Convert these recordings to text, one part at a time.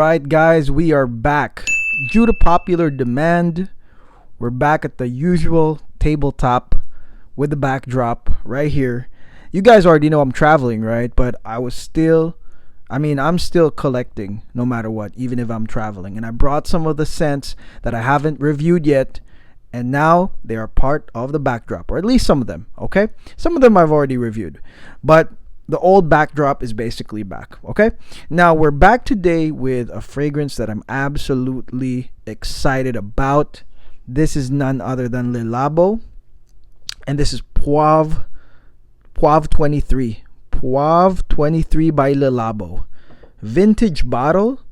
Right, guys, we are back. Due to popular demand, we're back at the usual tabletop with the backdrop right here. You guys already know I'm traveling, right? But I'm still collecting no matter what, even if I'm traveling. And I brought some of the scents that I haven't reviewed yet, and now they are part of the backdrop, or at least some of them, okay? Some of them I've already reviewed, but the old backdrop is basically back, okay? Now, we're back today with a fragrance that I'm absolutely excited about. This is none other than Lelabo, and this is Poive 23. Poive 23 by Lelabo. Vintage bottle,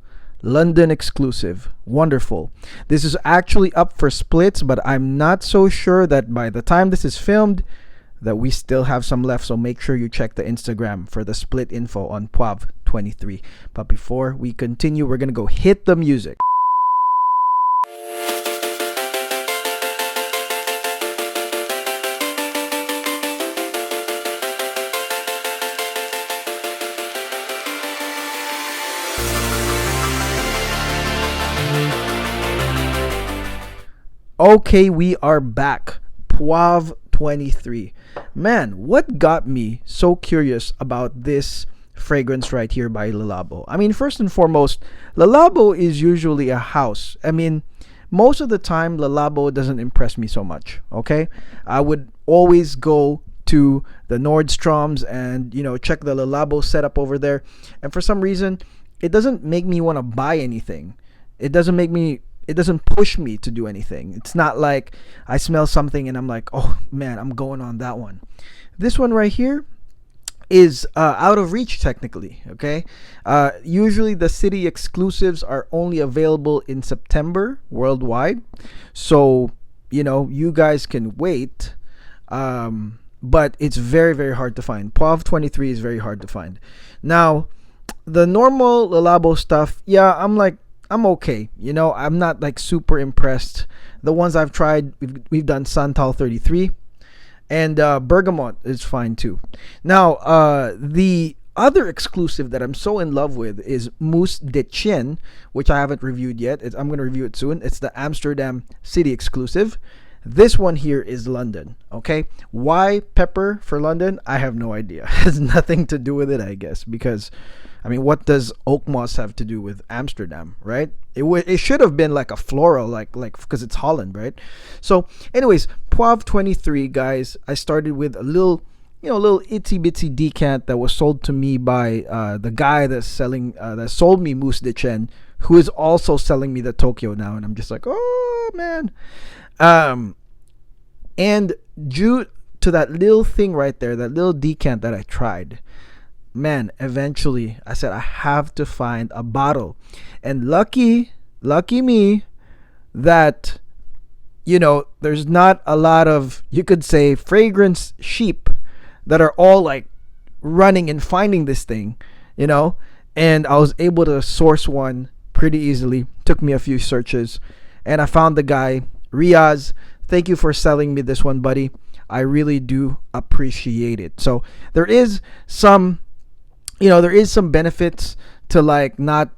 London exclusive. Wonderful. This is actually up for splits, but I'm not so sure that by the time this is filmed, that we still have some left, so make sure you check the Instagram for the split info on Poive 23. But before we continue, we're gonna go hit the music. Okay, we are back. Poive 23. Man, what got me so curious about this fragrance right here by Lelabo? I mean, first and foremost, Lelabo is usually a house. I mean, most of the time, Lelabo doesn't impress me so much, okay? I would always go to the Nordstroms and, check the Lelabo setup over there. And for some reason, it doesn't make me want to buy anything. It doesn't push me to do anything. It's not like I smell something and I'm like, oh man, I'm going on that one. This one right here is out of reach technically, okay? Usually the city exclusives are only available in September worldwide. So, you guys can wait. But it's very, very hard to find. Poive 23 is very hard to find. Now, the normal Lelabo stuff, yeah, I'm okay. I'm not like super impressed. The ones I've tried, we've done Santal 33, and Bergamot is fine too. Now, the other exclusive that I'm so in love with is Mousse de Chien, which I haven't reviewed yet. I'm going to review it soon. It's the Amsterdam city exclusive. This one here is London, okay? Why pepper for London? I have no idea. It has nothing to do with it, I guess, because what does oak moss have to do with Amsterdam, right? It should have been like a floral, like because it's Holland, right? So, anyways, Poive 23, guys. I started with a little itsy bitsy decant that was sold to me by the guy that sold me Mousse de Chien, who is also selling me the Tokyo now, and I'm just like, oh man. And due to that little thing right there, that little decant that I tried, man, eventually I said I have to find a bottle. And lucky me that there's not a lot of, you could say, fragrance sheep that are all like running and finding this thing, and I was able to source one pretty easily. Took me a few searches, and I found the guy. Riaz, thank you for selling me this one, buddy. I really do appreciate it. So there is some benefits to like not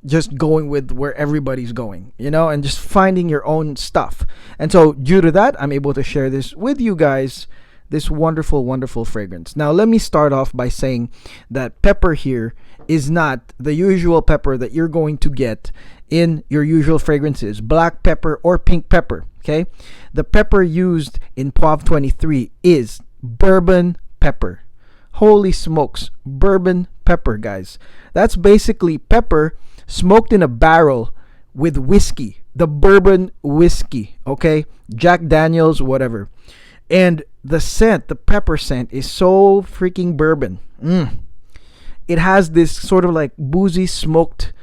just going with where everybody's going, and just finding your own stuff. And so due to that, I'm able to share this with you guys, this wonderful, wonderful fragrance. Now, let me start off by saying that pepper here is not the usual pepper that you're going to get in your usual fragrances, black pepper or pink pepper, okay? The pepper used in Poive 23 is bourbon pepper. Holy smokes, bourbon pepper, guys. That's basically pepper smoked in a barrel with whiskey, the bourbon whiskey, okay? Jack Daniels, whatever. And the scent, the pepper scent, is so freaking bourbon. It has this sort of like boozy smoked,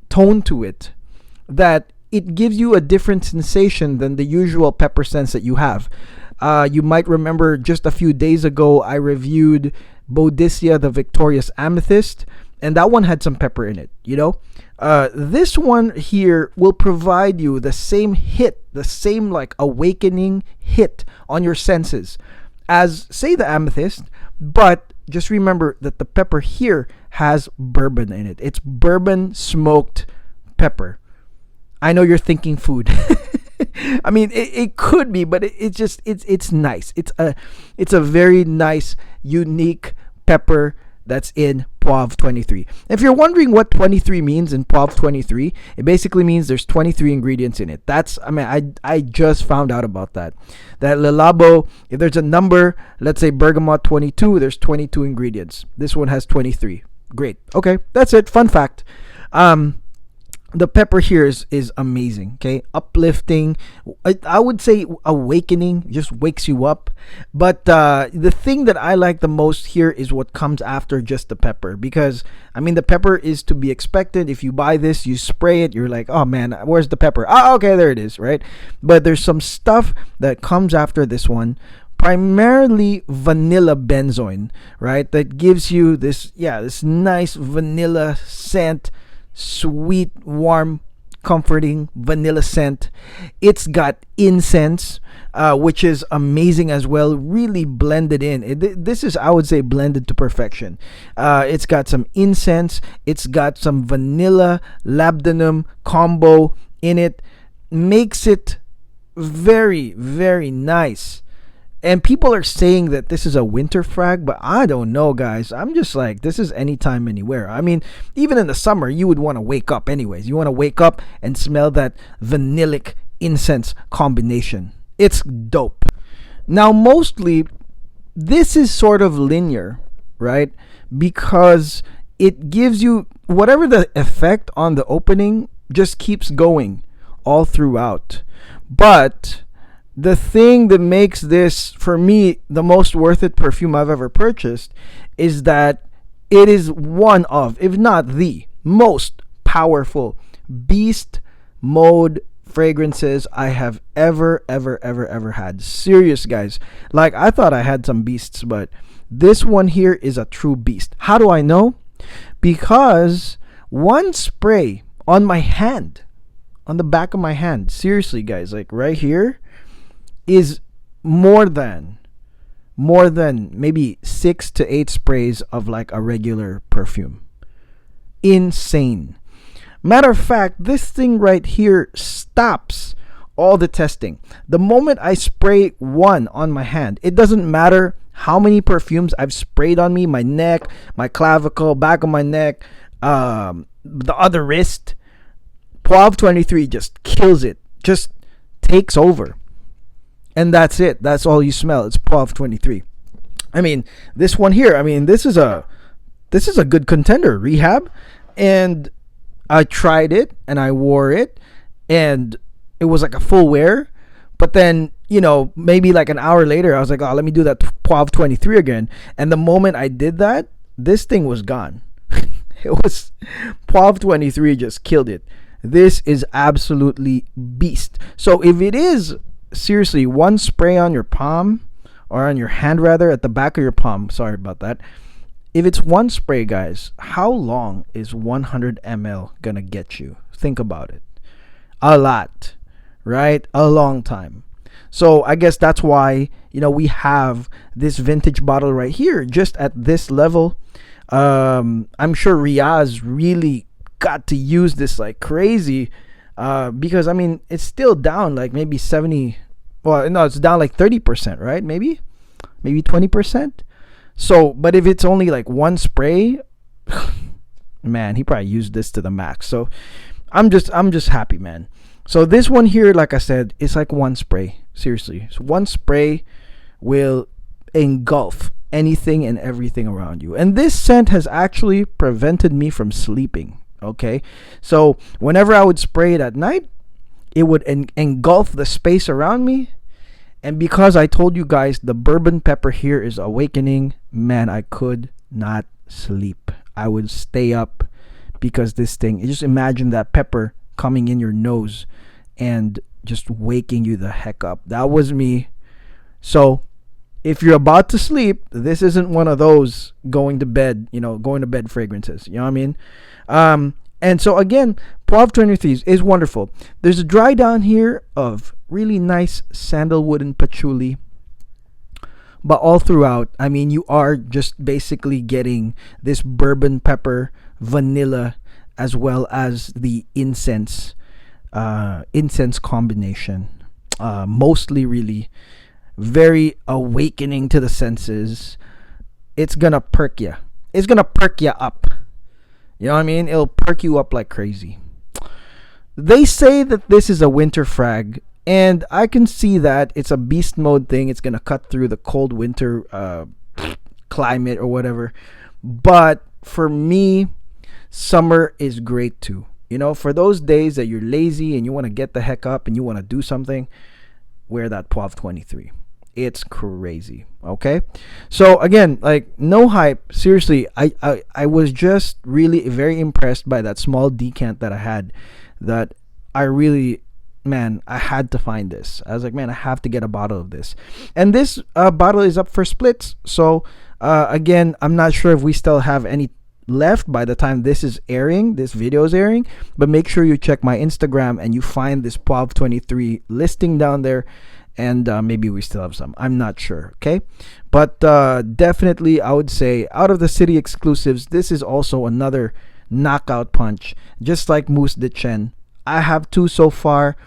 tone to it that it gives you a different sensation than the usual pepper scents that you have. You might remember just a few days ago I reviewed Boudicca the Victorious Amethyst, and that one had some pepper in it, This one here will provide you the same hit, the same like awakening hit on your senses as, say, the Amethyst, but just remember that the pepper here has bourbon in it. It's bourbon smoked pepper. I know you're thinking food. I mean, it could be, but it's nice. It's a very nice, unique pepper that's in Poive 23. If you're wondering what 23 means in Poive 23, it basically means there's 23 ingredients in it. I just found out about that. That Lelabo, if there's a number, let's say bergamot 22, there's 22 ingredients. This one has 23. Great. Okay, that's it. Fun fact. The pepper here is amazing. Okay, uplifting. I would say awakening, just wakes you up. But the thing that I like the most here is what comes after just the pepper, because I mean the pepper is to be expected. If you buy this, you spray it, you're like, oh man, where's the pepper? Oh, okay, there it is, right? But there's some stuff that comes after this one. Primarily vanilla benzoin, right? That gives you this nice vanilla scent. Sweet, warm, comforting vanilla scent. It's got incense, which is amazing as well, really blended in. This is, I would say, blended to perfection. It's got some incense, it's got some vanilla labdanum combo in it, makes it very, very nice. And people are saying that this is a winter frag, but I don't know, guys. I'm just like, this is anytime, anywhere. I mean, even in the summer, you would want to wake up anyways. You want to wake up and smell that vanillic incense combination. It's dope. Now, mostly, this is sort of linear, right? Because it gives you whatever the effect on the opening just keeps going all throughout. But the thing that makes this, for me, the most worth it perfume I've ever purchased is that it is one of, if not the most powerful beast mode fragrances I have ever had. Serious, guys. Like, I thought I had some beasts, but this one here is a true beast. How do I know? Because one spray on my hand, on the back of my hand, seriously, guys, like right here, is more than maybe 6 to 8 sprays of like a regular perfume. Insane. Matter of fact, this thing right here stops all the testing. The moment I spray one on my hand, it doesn't matter how many perfumes I've sprayed on me, my neck, my clavicle, back of my neck, the other wrist. Poive 23 just kills it, just takes over. And that's it. That's all you smell. It's Poive 23. I mean, this one here, I mean, this is a good contender, Rehab. And I tried it and I wore it and it was like a full wear. But then, you know, maybe like an hour later, I was like, oh, let me do that Poive 23 again. And the moment I did that, this thing was gone. It was Poive 23 just killed it. This is absolutely beast. So if it is seriously one spray on your palm, or on your hand rather, at the back of your palm, sorry about that, if it's one spray, guys, how long is 100 ml gonna get you? Think about it. A lot, right? A long time. So I guess that's why, you know, we have this vintage bottle right here just at this level. I'm sure Riaz really got to use this like crazy, because I mean, it's still down like maybe 70, well, no, it's down like 30%, right? Maybe 20%. So, but if it's only like one spray, man, he probably used this to the max. So I'm just happy, man. So this one here, like I said, it's like one spray. Seriously, so one spray will engulf anything and everything around you. And this scent has actually prevented me from sleeping. Okay, so whenever I would spray it at night, it would engulf the space around me. And because I told you guys the bourbon pepper here is awakening, man, I could not sleep. I would stay up because this thing, you just imagine that pepper coming in your nose and just waking you the heck up. That was me. So if you're about to sleep, this isn't one of those going to bed fragrances. You know what I mean? And so again, Poive 23 is wonderful. There's a dry down here of really nice sandalwood and patchouli. But all throughout, I mean, you are just basically getting this bourbon pepper, vanilla, as well as the incense combination. Mostly really very awakening to the senses. It's gonna perk you. It's gonna perk you up. You know what I mean? It'll perk you up like crazy. They say that this is a winter frag, and I can see that it's a beast mode thing. It's gonna cut through the cold winter climate or whatever. But for me, summer is great too. You know, for those days that you're lazy and you want to get the heck up and you want to do something, wear that Poive 23. It's crazy. Okay, so again, like, no hype. Seriously, I was just really very impressed by that small decant that I had. That I really, man, I had to find this. I was like, man, I have to get a bottle of this. And this bottle is up for splits. So again, I'm not sure if we still have any left by the time this video is airing, but make sure you check my Instagram and you find this Poive 23 listing down there, and maybe we still have some. I'm not sure. Okay, but definitely I would say out of the city exclusives, this is also another knockout punch, just like Mousse de Chen. I have two so far,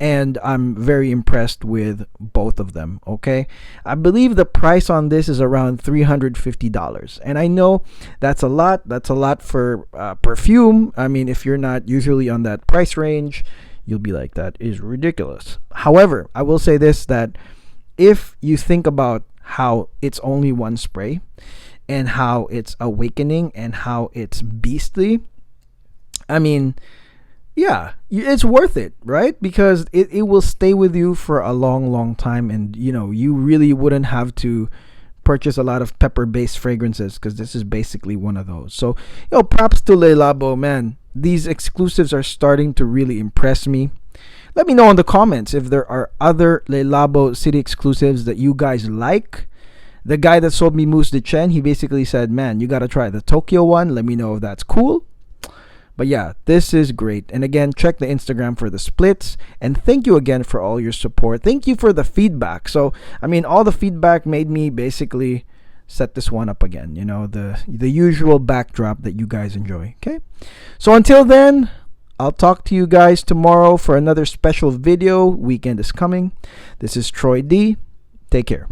and I'm very impressed with both of them. Okay, I believe the price on this is around $350, and I know that's a lot. That's a lot for perfume. I mean, if you're not usually on that price range, you'll be like, that is ridiculous. However, I will say this, that if you think about how it's only one spray, and how it's awakening, and how it's beastly, I mean, yeah, it's worth it, right? Because it will stay with you for a long time, and you know, you really wouldn't have to purchase a lot of pepper based fragrances, because this is basically one of those. So, props to Lelabo, man. These exclusives are starting to really impress me. Let me know in the comments if there are other Lelabo city exclusives that you guys like. The guy that sold me Mousse de Chen, he basically said, man, you gotta try the Tokyo one. Let me know if that's cool. But yeah, this is great. And again, check the Instagram for the splits. And thank you again for all your support. Thank you for the feedback. So, I mean, all the feedback made me basically set this one up again. You know, the usual backdrop that you guys enjoy. Okay? So until then, I'll talk to you guys tomorrow for another special video. Weekend is coming. This is Troy D. Take care.